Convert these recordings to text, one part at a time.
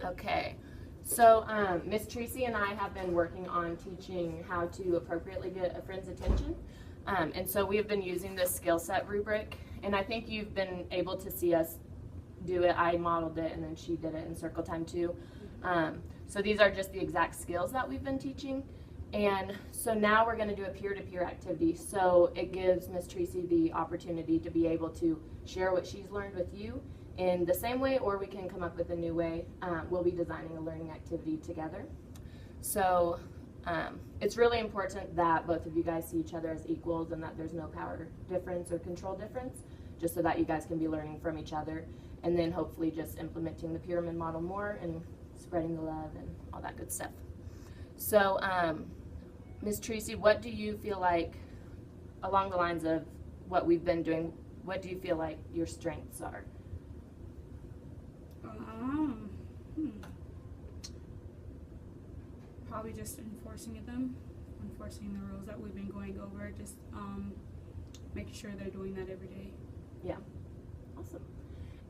Okay, so Miss Tracy and I have been working on teaching how to appropriately get a friend's attention. And so we have been using this skill set rubric, and I think you've been able to see us do it. I modeled it, and then she did it in circle time too. So these are just the exact skills that we've been teaching. And so now we're going to do a peer-to-peer activity. So it gives Miss Tracy the opportunity to be able to share what she's learned with you in the same way, or we can come up with a new way. We'll be designing a learning activity together. So it's really important that both of you guys see each other as equals and that there's no power difference or control difference, just so that you guys can be learning from each other, and then hopefully just implementing the pyramid model more and spreading the love and all that good stuff. So Ms. Tracy, what do you feel like, along the lines of what we've been doing, what do you feel like your strengths are? Probably just enforcing the rules that we've been going over, just making sure they're doing that every day. Yeah, awesome.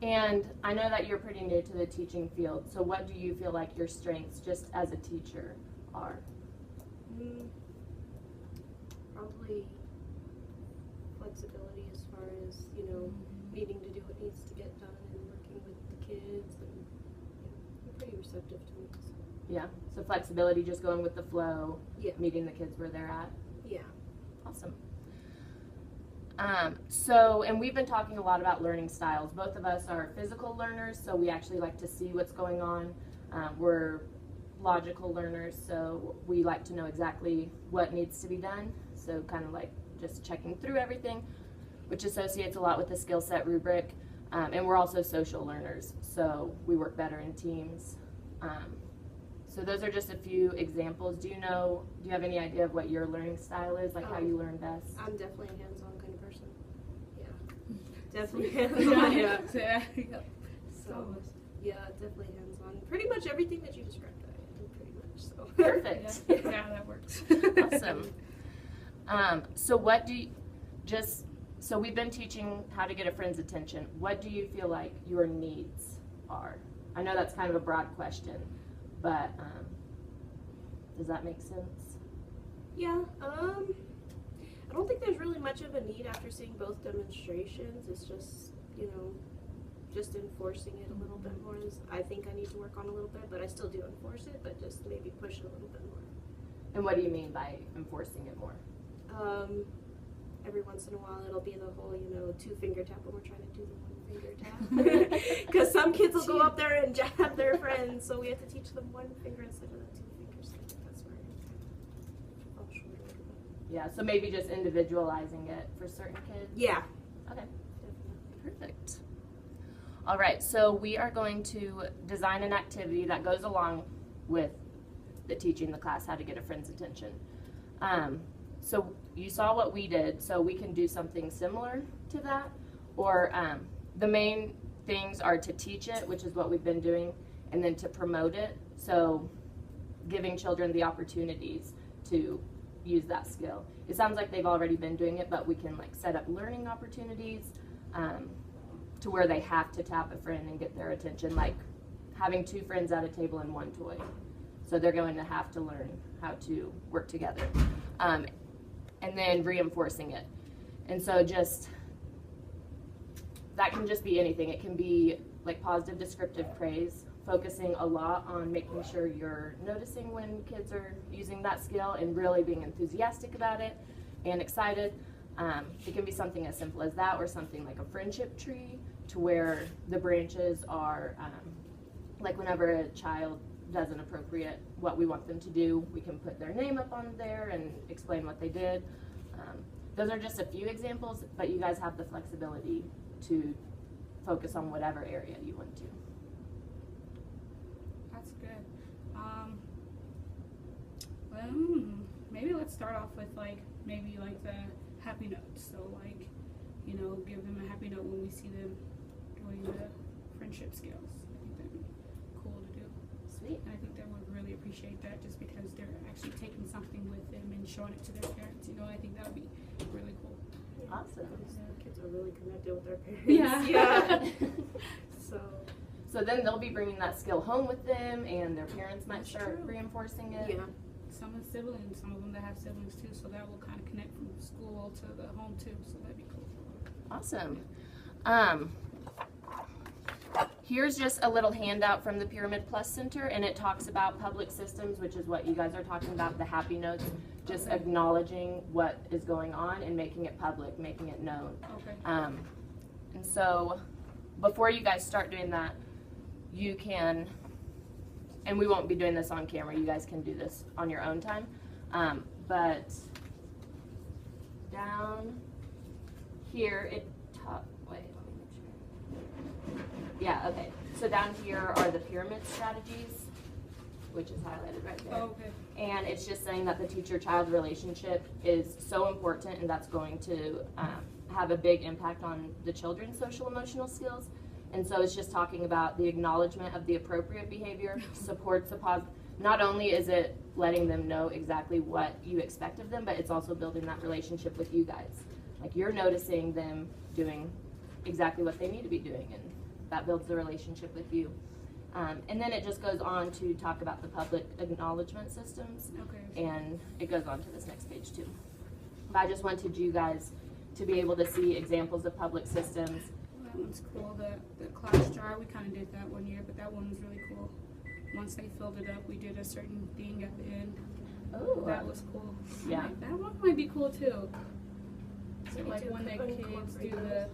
And I know that you're pretty new to the teaching field, so what do you feel like your strengths just as a teacher are? Probably flexibility as far as, needing to do what needs to get done and working with the kids, and they're pretty receptive to me. So. Yeah, so flexibility, just going with the flow, Yeah. meeting the kids where they're at. Yeah. Awesome. And we've been talking a lot about learning styles. Both of us are physical learners, so we actually like to see what's going on. We're logical learners, so we like to know exactly what needs to be done. So kind of like just checking through everything, which associates a lot with the skill set rubric. And we're also social learners, so we work better in teams. So those are just a few examples. Do you have any idea of what your learning style is, like how you learn best? I'm definitely a hands-on kind of person. Yeah. Definitely hands-on. Yeah. So, yeah, definitely hands-on. Pretty much everything that you described, I do pretty much, so. Perfect. Yeah, that works. Awesome. So we've been teaching how to get a friend's attention. What do you feel like your needs are? I know that's kind of a broad question, but does that make sense? Yeah, I don't think there's really much of a need after seeing both demonstrations. It's just, just enforcing it a little bit more. I think I need to work on a little bit, but I still do enforce it, but just maybe push it a little bit more. And what do you mean by enforcing it more? Every once in a while it'll be the whole, 2-finger tap when we're trying to do the 1-finger tap. Because some kids will go up there and jab their friends, so we have to teach them 1 finger instead of the 2 fingers. So that's where I fall short a little bit. Yeah, so maybe just individualizing it for certain kids? Yeah. Okay. Definitely. Perfect. All right, so we are going to design an activity that goes along with the teaching the class how to get a friend's attention. So you saw what we did, so we can do something similar to that, or the main things are to teach it, which is what we've been doing, and then to promote it, so giving children the opportunities to use that skill. It sounds like they've already been doing it, but we can set up learning opportunities to where they have to tap a friend and get their attention, like having 2 friends at a table and 1 toy. So they're going to have to learn how to work together. And then reinforcing it. And so that can just be anything. It can be like positive descriptive praise, focusing a lot on making sure you're noticing when kids are using that skill and really being enthusiastic about it and excited. It can be something as simple as that, or something like a friendship tree, to where the branches are, like whenever a child does an appropriate, what we want them to do, we can put their name up on there and explain what they did. Those are just a few examples, but you guys have the flexibility to focus on whatever area you want to. That's good. Maybe let's start off with maybe the happy notes. So give them a happy note when we see them doing the friendship skills. I think that'd be cool to do. Sweet. And I think they would really appreciate that, just because they're actually taking something with them and showing it to their parents. I think that would be really cool. Awesome. Kids are really connected with their parents. Yeah. Yeah. So So then they'll be bringing that skill home with them, and their parents might That's start true. reinforcing it. Yeah. Some of the siblings, some of them that have siblings too, so that will kind of connect from school to the home too, so that'd be cool. Awesome. Here's just a little handout from the Pyramid Plus Center, and it talks about public systems, which is what you guys are talking about, the happy notes, just Okay. acknowledging what is going on and making it public, making it known. Okay. And so before you guys start doing that, you can, and we won't be doing this on camera, you guys can do this on your own time, but down here, wait, let me make sure. Yeah, okay. So down here are the pyramid strategies, which is highlighted right there. Oh, okay. And it's just saying that the teacher-child relationship is so important, and that's going to have a big impact on the children's social emotional skills. And so it's just talking about the acknowledgement of the appropriate behavior, supports the positive. Not only is it letting them know exactly what you expect of them, but it's also building that relationship with you guys. Like, you're noticing them doing exactly what they need to be doing, and that builds the relationship with you. And then it just goes on to talk about the public acknowledgement systems, Okay. and it goes on to this next page too. But I just wanted you guys to be able to see examples of public systems. That one's cool. The class jar, we kind of did that one year, but that one was really cool. Once they filled it up, we did a certain thing at the end. Oh, That was cool. Yeah. Like, that one might be cool too. So We like do when the kids do incorporate the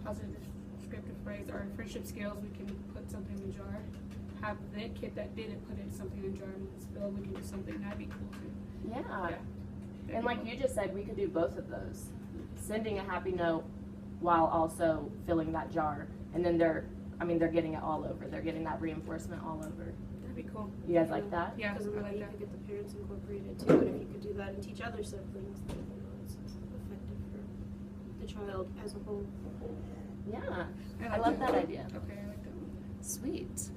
positive descriptive phrase or friendship skills, we can put something in the jar. Have the kid that did it put it something in the jar, and when it's filled, we can do something. That'd be cool too. yeah. That'd And be like cool. you just said, we could do both of those. Sending a happy note while also filling that jar. And then they're getting it all over. They're getting that reinforcement all over. That'd be cool. You guys like that? Yeah, Because I then like you that. could get the parents incorporated too, and if you could do that and teach other siblings, then it's effective for the child as a whole. Yeah. I like love that idea. Okay, I like that one. Sweet.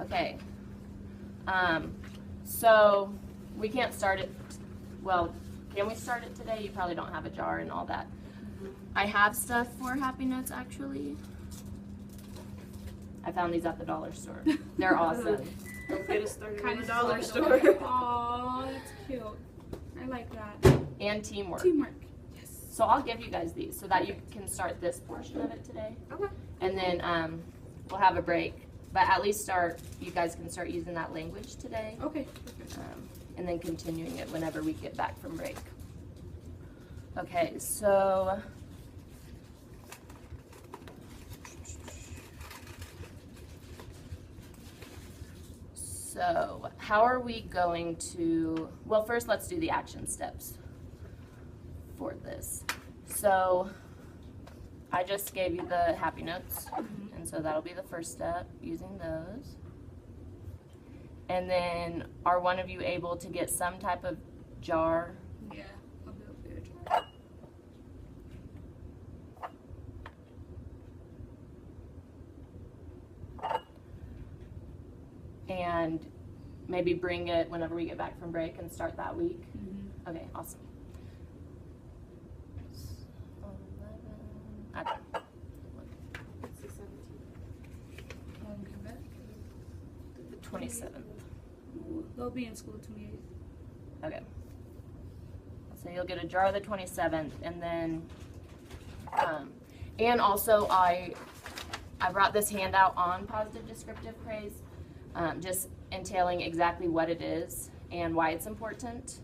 Okay. So we can't start it. Well, can we start it today? You probably don't have a jar and all that. I have stuff for Happy Notes actually. I found these at the dollar store. They're awesome. Don't get us started Kind in of the dollar store. store. Aw, that's cute. I like that. And teamwork. Teamwork. Yes. So I'll give you guys these so that you can start this portion of it today. Okay. And then we'll have a break. But at least you guys can start using that language today. Okay. And then continuing it whenever we get back from break. Okay, so how are we going to, well, first let's do the action steps for this. So I just gave you the happy notes, and so that'll be the first step, using those. And then, are one of you able to get some type of jar? Yeah, I'll be able to get a jar. And maybe bring it whenever we get back from break and start that week? Okay, awesome. 11, okay. It's the 17th. When we come back, The 27th. they'll be in school the 28th. Okay. So you'll get a jar the 27th, and then, and also I brought this handout on positive descriptive praise, just entailing exactly what it is and why it's important.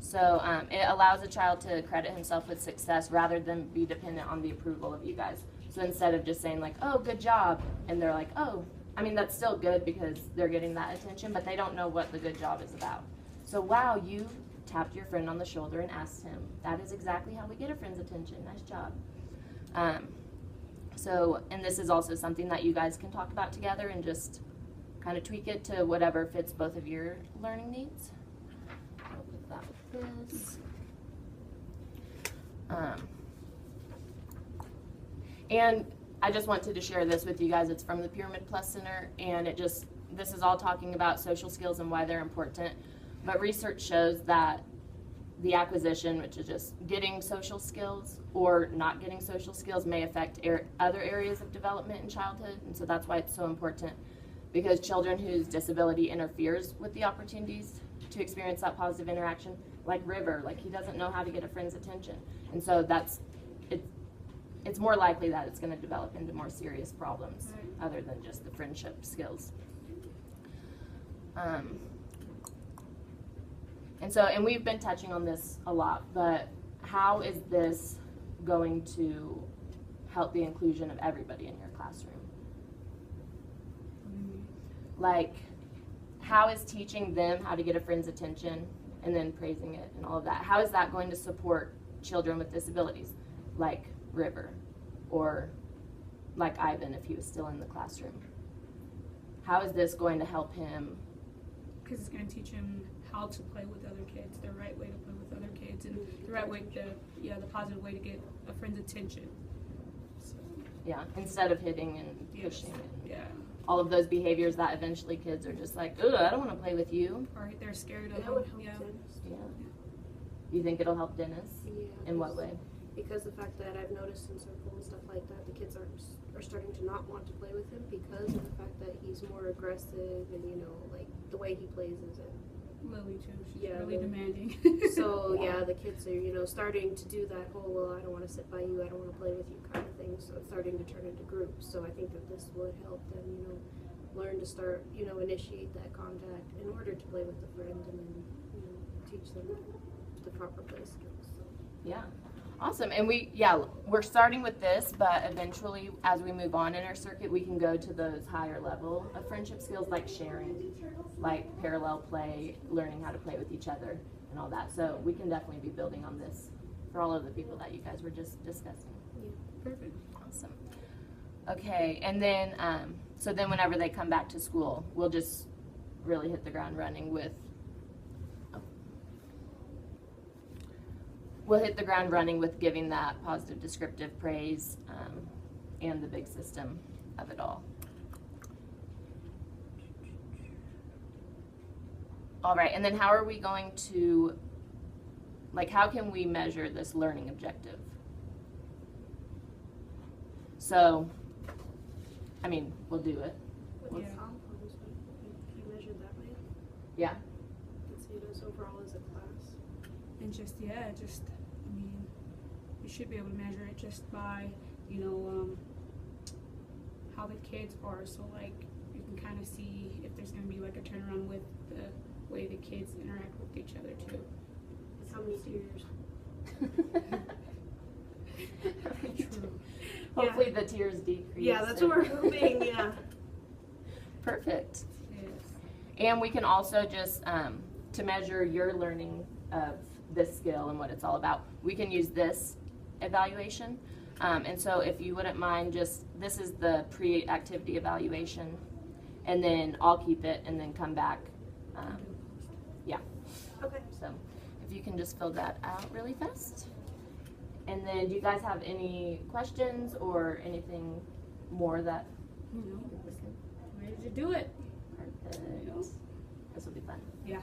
So it allows a child to credit himself with success rather than be dependent on the approval of you guys. So instead of just saying like, oh, good job, and they're like, oh, I mean, that's still good because they're getting that attention, but they don't know what the good job is about. So, wow, you tapped your friend on the shoulder and asked him. That is exactly how we get a friend's attention. Nice job. And this is also something that you guys can talk about together and just kind of tweak it to whatever fits both of your learning needs. I'll put that with this. And I just wanted to share this with you guys. It's from the Pyramid Plus Center, and this is all talking about social skills and why they're important. But research shows that the acquisition, which is just getting social skills or not getting social skills, may affect other areas of development in childhood. And so that's why it's so important, because children whose disability interferes with the opportunities to experience that positive interaction, like River, like he doesn't know how to get a friend's attention. And so it's more likely that it's going to develop into more serious problems other than just the friendship skills. And we've been touching on this a lot, but how is this going to help the inclusion of everybody in your classroom? Like, how is teaching them how to get a friend's attention and then praising it and all of that, how is that going to support children with disabilities, like River, or like Ivan if he was still in the classroom? How is this going to help him? Because it's going to teach him how to play with other kids, the right way to play with other kids, and the right way to, the positive way to get a friend's attention. So, Yeah, instead of hitting and pushing and yeah. all of those behaviors that eventually kids are just like, ugh, I don't want to play with you. Or they're scared of That would help Dennis. Yeah. You think it'll help Dennis? Yeah. In what way? Because the fact that I've noticed in circle and stuff like that, the kids are starting to not want to play with him because of the fact that he's more aggressive and, like the way he plays isn't. Lily too. She's Yeah, really Lily. demanding. So the kids are, starting to do that whole, well, I don't want to sit by you, I don't want to play with you kind of thing. So it's starting to turn into groups. So I think that this would help them, learn to start, initiate that contact in order to play with a friend and then, teach them the proper play skills. So. Yeah. Awesome. And we're starting with this, but eventually as we move on in our circuit, we can go to those higher level of friendship skills like sharing, like parallel play, learning how to play with each other and all that. So we can definitely be building on this for all of the people that you guys were just discussing. Yeah. Perfect. Awesome. Okay. And then, so then whenever they come back to school, we'll just really hit the ground running with giving that positive descriptive praise and the big system of it all. All right, and then how are we going to, how can we measure this learning objective? So, we'll do it. With Yeah. compounds, you measured that way? Yeah. And see those overall as a class. And you should be able to measure it just by, how the kids are. So, you can kind of see if there's going to be, a turnaround with the way the kids interact with each other, too. How many tears? True. Hopefully the tears decrease. Yeah, that's what we're hoping, yeah. Perfect. Yes. And we can also just, to measure your learning of this skill and what it's all about, we can use this evaluation. And so if you wouldn't mind, this is the pre-activity evaluation, and then I'll keep it and then come back. Yeah. Okay. So if you can just fill that out really fast. And then do you guys have any questions or anything more that? Ready to do it. Perfect. This will be fun. Yeah.